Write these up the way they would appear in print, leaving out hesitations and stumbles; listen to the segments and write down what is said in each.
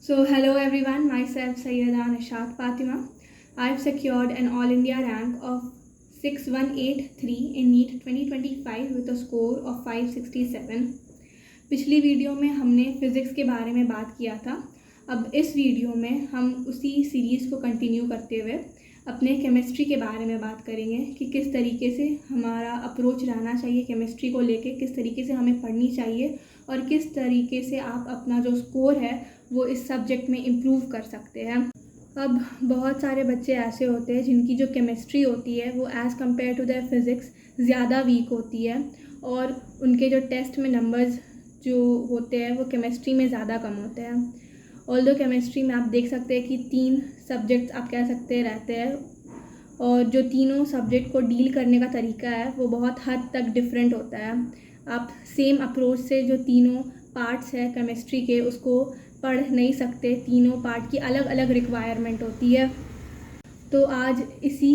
So, hello everyone, myself Sayyida Nishat Fatima. I've secured an All India rank of 6183 in NEET 2025 with a score of 567. पिछली video में हमने physics के बारे में बात किया था। अब इस वीडियो में हम उसी सीरीज़ को कंटिन्यू करते हुए अपने केमिस्ट्री के बारे में बात करेंगे कि किस तरीके से हमारा अप्रोच रहना चाहिए केमिस्ट्री को लेके, किस तरीके से हमें पढ़नी चाहिए और किस तरीके से आप अपना जो स्कोर है वो इस सब्जेक्ट में इम्प्रूव कर सकते हैं। अब बहुत सारे बच्चे ऐसे होते हैं जिनकी जो केमिस्ट्री होती है वो as compare to the physics ज़्यादा वीक होती है और उनके जो टेस्ट में नंबर्स जो होते हैं वो केमिस्ट्री में ज़्यादा कम होते हैं। ऑल्दो केमिस्ट्री में आप देख सकते हैं कि 3 सब्जेक्ट्स आप कह सकते रहते हैं और जो तीनों सब्जेक्ट को डील करने का तरीका है वो बहुत हद तक डिफरेंट होता है। आप सेम अप्रोच से जो तीनों पार्ट्स है केमिस्ट्री के उसको पढ़ नहीं सकते, तीनों पार्ट की अलग अलग रिक्वायरमेंट होती है। तो आज इसी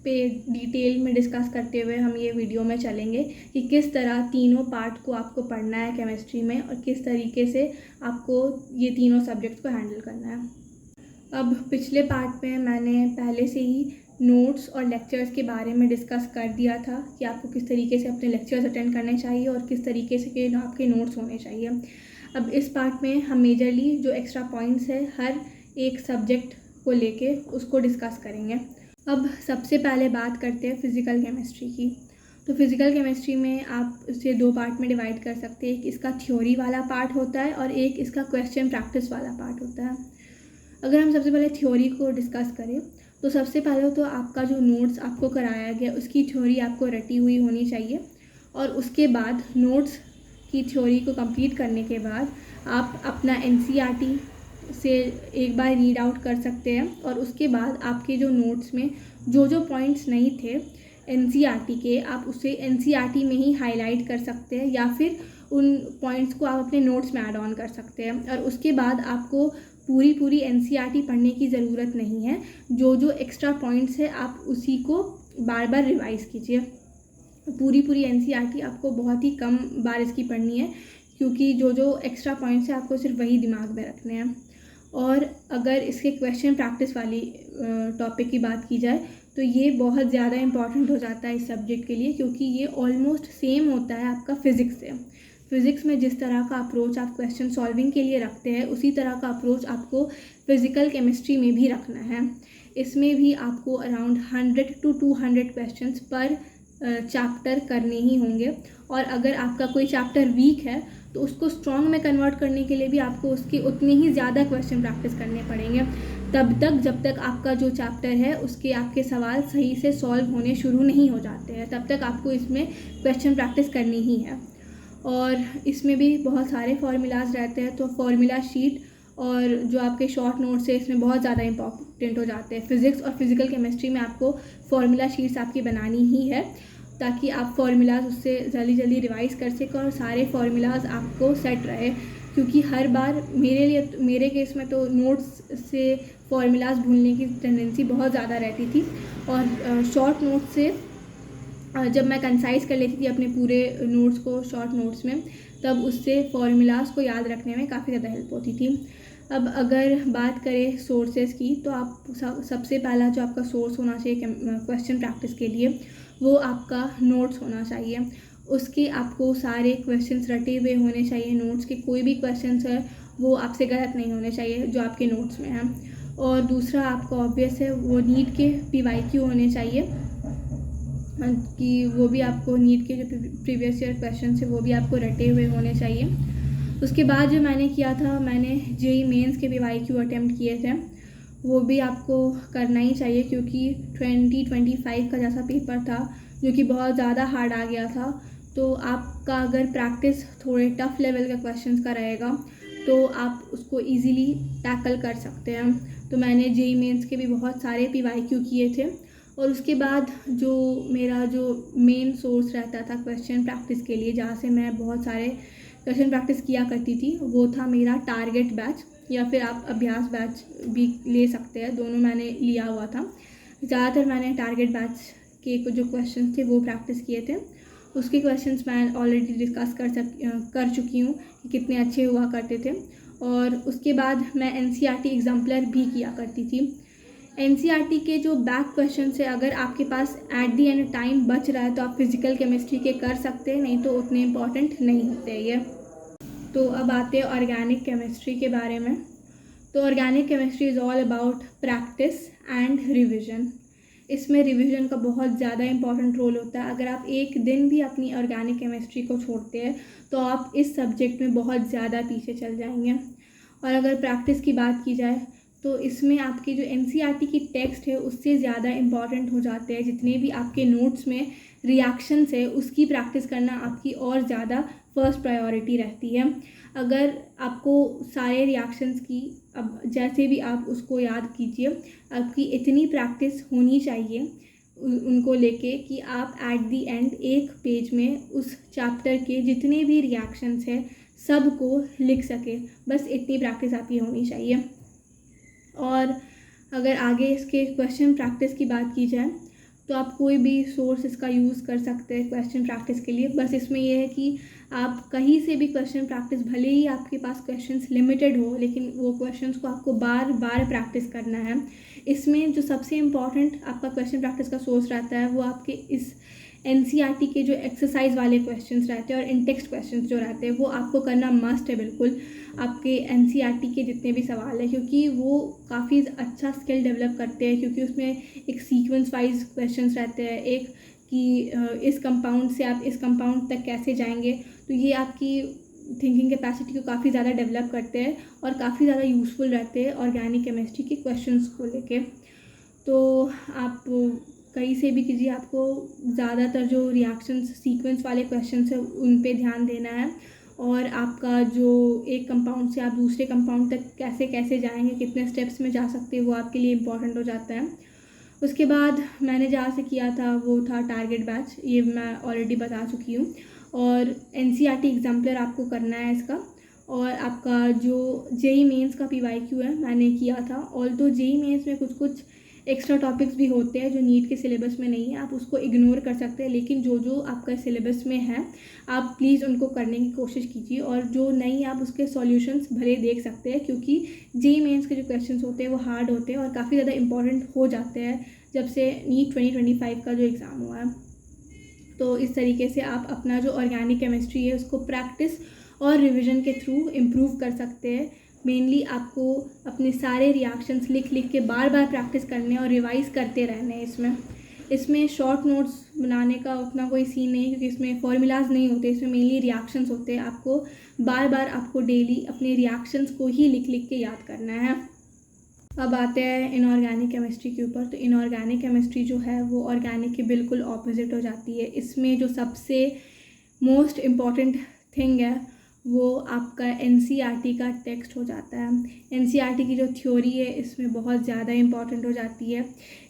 पे डिटेल में डिस्कस करते हुए हम ये वीडियो में चलेंगे कि किस तरह तीनों पार्ट को आपको पढ़ना है केमिस्ट्री में और किस तरीके से आपको ये तीनों सब्जेक्ट्स को हैंडल करना है। अब पिछले पार्ट में मैंने पहले से ही नोट्स और लेक्चर्स के बारे में डिस्कस कर दिया था कि आपको किस तरीके से अपने लेक्चर्स अटेंड करने चाहिए और किस तरीके से के आपके नोट्स होने चाहिए। अब इस पार्ट में हम मेजरली जो एक्स्ट्रा पॉइंट्स है हर एक सब्जेक्ट को लेके उसको डिस्कस करेंगे। अब सबसे पहले बात करते हैं फ़िज़िकल केमिस्ट्री की। तो फ़िज़िकल केमिस्ट्री में आप इसे 2 पार्ट में डिवाइड कर सकते हैं। एक इसका थ्योरी वाला पार्ट होता है और एक इसका क्वेश्चन प्रैक्टिस वाला पार्ट होता है। अगर हम सबसे पहले थ्योरी को डिस्कस करें तो सबसे पहले तो आपका जो नोट्स आपको कराया गया उसकी थ्योरी आपको रटी हुई होनी चाहिए और उसके बाद नोट्स की थ्योरी को कंप्लीट करने के बाद आप अपना एनसीईआरटी से एक बार रीड आउट कर सकते हैं और उसके बाद आपके जो नोट्स में जो पॉइंट्स नहीं थे एनसीईआरटी के आप उसे एनसीईआरटी में ही हाईलाइट कर सकते हैं या फिर उन पॉइंट्स को आप अपने नोट्स में ऐड ऑन कर सकते हैं और उसके बाद आपको पूरी एनसीईआरटी पढ़ने की ज़रूरत नहीं है। जो एक्स्ट्रा पॉइंट्स है आप उसी को बार बार रिवाइज़ कीजिए। पूरी एनसीईआरटी आपको बहुत ही कम बार इसकी पढ़नी है क्योंकि जो एक्स्ट्रा पॉइंट्स है आपको सिर्फ वही दिमाग में रखने हैं। और अगर इसके क्वेश्चन प्रैक्टिस वाली टॉपिक की बात की जाए तो ये बहुत ज़्यादा इम्पॉर्टेंट हो जाता है इस सब्जेक्ट के लिए क्योंकि ये ऑलमोस्ट सेम होता है आपका फ़िज़िक्स से। फ़िज़िक्स में जिस तरह का अप्रोच आप क्वेश्चन सॉल्विंग के लिए रखते हैं उसी तरह का अप्रोच आपको फ़िज़िकल केमिस्ट्री में भी रखना है। इसमें भी आपको अराउंड 100 to 200 क्वेश्चंस पर चैप्टर करने ही होंगे और अगर आपका कोई चैप्टर वीक है तो उसको स्ट्रॉन्ग में कन्वर्ट करने के लिए भी आपको उसकी उतनी ही ज़्यादा क्वेश्चन प्रैक्टिस करने पड़ेंगे तब तक जब तक आपका जो चैप्टर है उसके आपके सवाल सही से सॉल्व होने शुरू नहीं हो जाते हैं तब तक आपको इसमें क्वेश्चन प्रैक्टिस करनी ही है। और इसमें भी बहुत सारे फार्मूलाज रहते हैं तो फार्मूला शीट और जो आपके शॉर्ट नोट्स है इसमें बहुत ज़्यादा इंपॉर्टेंट हो जाते हैं। फ़िज़िक्स और फिज़िकल केमिस्ट्री में आपको फार्मूला शीट्स आपकी बनानी ही है ताकि आप फार्मूलाज उससे जल्दी रिवाइज़ कर सकें और सारे फार्मूलाज आपको सेट रहे क्योंकि हर बार मेरे केस में तो नोट्स से फार्मूलाज भूलने की टेंडेंसी बहुत ज़्यादा रहती थी और शॉर्ट नोट्स से जब मैं कंसाइज़ कर लेती थी अपने पूरे नोट्स को शॉर्ट नोट्स में तब उससे फार्मूलाज को याद रखने में काफ़ी ज़्यादा हेल्प होती थी। अब अगर बात करें सोर्सेज की तो आप सबसे पहला जो आपका सोर्स होना चाहिए क्वेश्चन प्रैक्टिस के लिए वो आपका नोट्स होना चाहिए। उसके आपको सारे क्वेश्चंस रटे हुए होने चाहिए। नोट्स के कोई भी क्वेश्चंस है वो आपसे गलत नहीं होने चाहिए जो आपके नोट्स में हैं। और दूसरा आपका ऑब्वियस है वो नीट के PYQ होने चाहिए कि वो भी आपको नीट के जो प्रीवियस ईयर क्वेश्चन है वो भी आपको रटे हुए होने चाहिए। उसके बाद जो मैंने किया था मैंने जेईई मेंस के PYQ अटेम्प्ट किए थे वो भी आपको करना ही चाहिए क्योंकि 2025 का जैसा पेपर था जो कि बहुत ज़्यादा हार्ड आ गया था तो आपका अगर प्रैक्टिस थोड़े टफ़ लेवल का क्वेश्चंस का रहेगा तो आप उसको इजीली टैकल कर सकते हैं। तो मैंने जेईई मेंस के भी बहुत सारे PYQ किए थे और उसके बाद जो मेरा जो मेन सोर्स रहता था क्वेश्चन प्रैक्टिस के लिए जहाँ से मैं बहुत सारे क्वेश्चन प्रैक्टिस किया करती थी वो था मेरा टारगेट बैच या फिर आप अभ्यास बैच भी ले सकते हैं, दोनों मैंने लिया हुआ था। ज़्यादातर मैंने टारगेट बैच के जो क्वेश्चन थे वो प्रैक्टिस किए थे। उसके क्वेश्चंस मैं ऑलरेडी डिस्कस कर चुकी हूँ कि कितने अच्छे हुआ करते थे और उसके बाद मैं NCERT एग्जाम्पलर भी किया करती थी। NCERT के जो बैक क्वेश्चन है, अगर आपके पास एट दी एंड टाइम बच रहा है तो आप फिज़िकल केमिस्ट्री के कर सकते हैं, नहीं तो उतने इम्पॉर्टेंट नहीं होते ये। तो अब आते हैं ऑर्गेनिक केमिस्ट्री के बारे में। तो organic chemistry is all about practice and revision. इसमें रिवीजन का बहुत ज़्यादा इंपॉर्टेंट रोल होता है। अगर आप एक दिन भी अपनी ऑर्गेनिक केमिस्ट्री को छोड़ते हैं तो आप इस सब्जेक्ट में बहुत ज़्यादा पीछे चल जाएंगे। और अगर प्रैक्टिस की बात की जाए तो इसमें आपकी जो NCERT की टेक्स्ट है उससे ज़्यादा इम्पॉर्टेंट हो जाते हैं। जितने भी आपके नोट्स में रिएक्शंस है उसकी प्रैक्टिस करना आपकी और ज़्यादा फर्स्ट प्रायोरिटी रहती है। अगर आपको सारे रिएक्शंस की, अब जैसे भी आप उसको याद कीजिए, आपकी इतनी प्रैक्टिस होनी चाहिए उनको लेके कि आप एट दी एंड एक पेज में उस चैप्टर के जितने भी रिएक्शंस हैं सब को लिख सके। बस इतनी प्रैक्टिस आपकी होनी चाहिए। और अगर आगे इसके क्वेश्चन प्रैक्टिस की बात की जाए तो आप कोई भी सोर्स इसका यूज़ कर सकते हैं क्वेश्चन प्रैक्टिस के लिए। बस इसमें यह है कि आप कहीं से भी क्वेश्चन प्रैक्टिस, भले ही आपके पास क्वेश्चंस लिमिटेड हो, लेकिन वो क्वेश्चंस को आपको बार बार प्रैक्टिस करना है। इसमें जो सबसे इम्पॉर्टेंट आपका क्वेश्चन प्रैक्टिस का सोर्स रहता है वो आपके इस NCERT के जो एक्सरसाइज वाले क्वेश्चंस रहते हैं और इनटेक्स्ट क्वेश्चंस जो रहते हैं वो आपको करना मस्ट है बिल्कुल, आपके NCERT के जितने भी सवाल हैं, क्योंकि वो काफ़ी अच्छा स्किल डेवलप करते हैं। क्योंकि उसमें एक सीक्वेंस वाइज क्वेश्चंस रहते हैं, एक कि इस कंपाउंड से आप इस कंपाउंड तक कैसे जाएंगे। तो ये आपकी थिंकिंग कैपेसिटी को काफ़ी ज़्यादा डेवलप करते हैं और काफ़ी ज़्यादा यूज़फुल रहते हैं ऑर्गेनिक केमिस्ट्री के क्वेश्चंस को लेके। तो आप कहीं से भी कीजिए, आपको ज़्यादातर जो रिएक्शंस सीक्वेंस वाले क्वेश्चंस हैं उन पे ध्यान देना है। और आपका जो एक कंपाउंड से आप दूसरे कंपाउंड तक कैसे कैसे जाएंगे, कितने स्टेप्स में जा सकते हैं, वो आपके लिए इम्पॉर्टेंट हो जाता है। उसके बाद मैंने जहाँ से किया था वो था टारगेट बैच, ये मैं ऑलरेडी बता चुकी हूँ। और NCERT एग्जाम्पलर आपको करना है इसका। और आपका जो JEE मेंस का PYQ है मैंने किया था। ऑल्दो JEE मेंस में कुछ कुछ एक्स्ट्रा टॉपिक्स भी होते हैं जो नीट के सिलेबस में नहीं है, आप उसको इग्नोर कर सकते हैं। लेकिन जो जो आपका सिलेबस में है आप प्लीज़ उनको करने की कोशिश कीजिए। और जो नहीं, आप उसके सॉल्यूशंस भले देख सकते हैं, क्योंकि JEE मेंस के जो क्वेश्चंस होते हैं वो हार्ड होते हैं और काफ़ी ज़्यादा इंपॉर्टेंट हो जाते हैं जब से नीट 2025 का जो एग्ज़ाम हुआ है। तो इस तरीके से आप अपना जो ऑर्गेनिक केमिस्ट्री है उसको प्रैक्टिस और रिविज़न के थ्रू इम्प्रूव कर सकते हैं। मेनली आपको अपने सारे रिएक्शंस लिख लिख के बार बार प्रैक्टिस करने और रिवाइज़ करते रहने हैं। इसमें शॉर्ट नोट्स बनाने का उतना कोई सीन नहीं है, क्योंकि इसमें फॉर्मूलाज नहीं होते, इसमें मेनली रिएक्शंस होते हैं। आपको बार बार आपको डेली अपने रिएक्शंस को ही लिख लिख के याद करना है। अब आते हैं इनऑर्गेनिक केमिस्ट्री के ऊपर। तो इनऑर्गेनिक केमिस्ट्री जो है वो ऑर्गेनिक के बिल्कुल ऑपोजिट हो जाती है। इसमें जो सबसे मोस्ट इम्पॉर्टेंट थिंग है वो आपका NCERT का टेक्स्ट हो जाता है। NCERT की जो थ्योरी है इसमें बहुत ज़्यादा इम्पॉर्टेंट हो जाती है।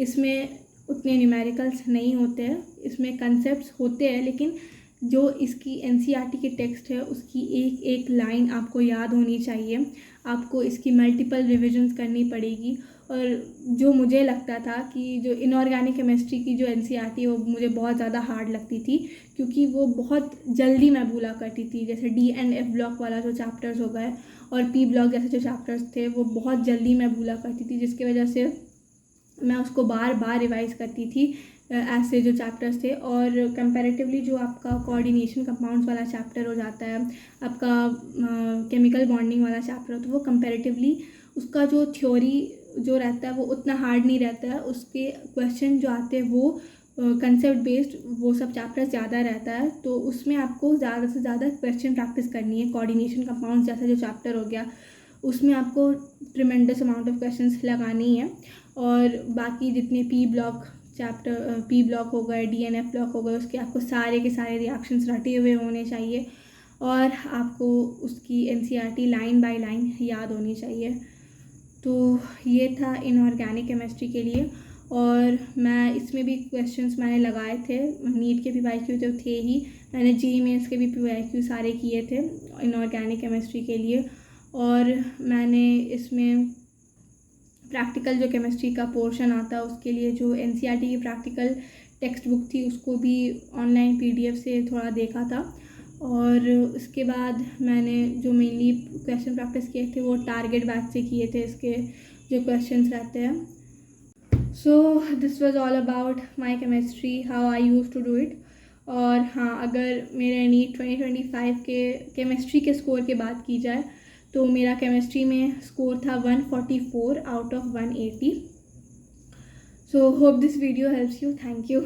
इसमें उतने न्यूमेरिकल्स नहीं होते हैं, इसमें कंसेप्ट्स होते हैं, लेकिन जो इसकी NCERT की टेक्स्ट है उसकी एक एक लाइन आपको याद होनी चाहिए। आपको इसकी मल्टीपल रिविजन्स करनी पड़ेगी। और जो मुझे लगता था कि जो इनऑर्गेनिक केमिस्ट्री की जो NCERT है वो मुझे बहुत ज़्यादा हार्ड लगती थी, क्योंकि वो बहुत जल्दी मैं भूला करती थी। जैसे D and F ब्लॉक वाला जो चैप्टर्स हो गए और P ब्लॉक जैसे जो चैप्टर्स थे वो बहुत जल्दी मैं भूला करती थी, जिसकी वजह से मैं उसको बार बार रिवाइज़ करती थी ऐसे जो चैप्टर्स थे। और कंपैरेटिवली जो आपका कोऑर्डिनेशन कंपाउंड्स वाला चैप्टर हो जाता है, आपका केमिकल बॉन्डिंग वाला चैप्टर, तो वो कंपैरेटिवली उसका जो थ्योरी जो रहता है वो उतना हार्ड नहीं रहता है। उसके क्वेश्चन जो आते हैं वो कंसेप्ट बेस्ड, वो सब चैप्टर्स ज़्यादा रहता है। तो उसमें आपको ज़्यादा से ज़्यादा क्वेश्चन प्रैक्टिस करनी है। कोऑर्डिनेशन कंपाउंड्स जैसा जो चैप्टर हो गया उसमें आपको ट्रिमेंडस अमाउंट ऑफ क्वेश्चंस लगानी है। और बाकी जितने P block chapter, P block हो गए, D and F ब्लॉक हो गए, उसके आपको सारे के सारे रिएक्शंस रटे हुए होने चाहिए और आपको उसकी NCERT लाइन बाय लाइन याद होनी चाहिए। तो ये था इनऑर्गेनिक केमिस्ट्री के लिए। और मैं इसमें भी क्वेश्चंस मैंने लगाए थे, नीट के PYQ तो थे ही, मैंने JEE मेंस के भी PYQ सारे किए थे इनऑर्गेनिक केमिस्ट्री के लिए। और मैंने इसमें प्रैक्टिकल जो केमिस्ट्री का पोर्शन आता है उसके लिए जो NCERT की प्रैक्टिकल टेक्स्ट बुक थी उसको भी ऑनलाइन PDF से थोड़ा देखा था। और उसके बाद मैंने जो मेनली क्वेश्चन प्रैक्टिस किए थे वो टारगेट बैच से किए थे, इसके जो क्वेश्चंस रहते हैं। So this was all about my chemistry, how I used to do it. और हाँ, अगर मेरे नीट 2025 के केमिस्ट्री के स्कोर की बात की जाए तो मेरा केमिस्ट्री में स्कोर था 144 out of 180। So hope this video helps you. Thank you.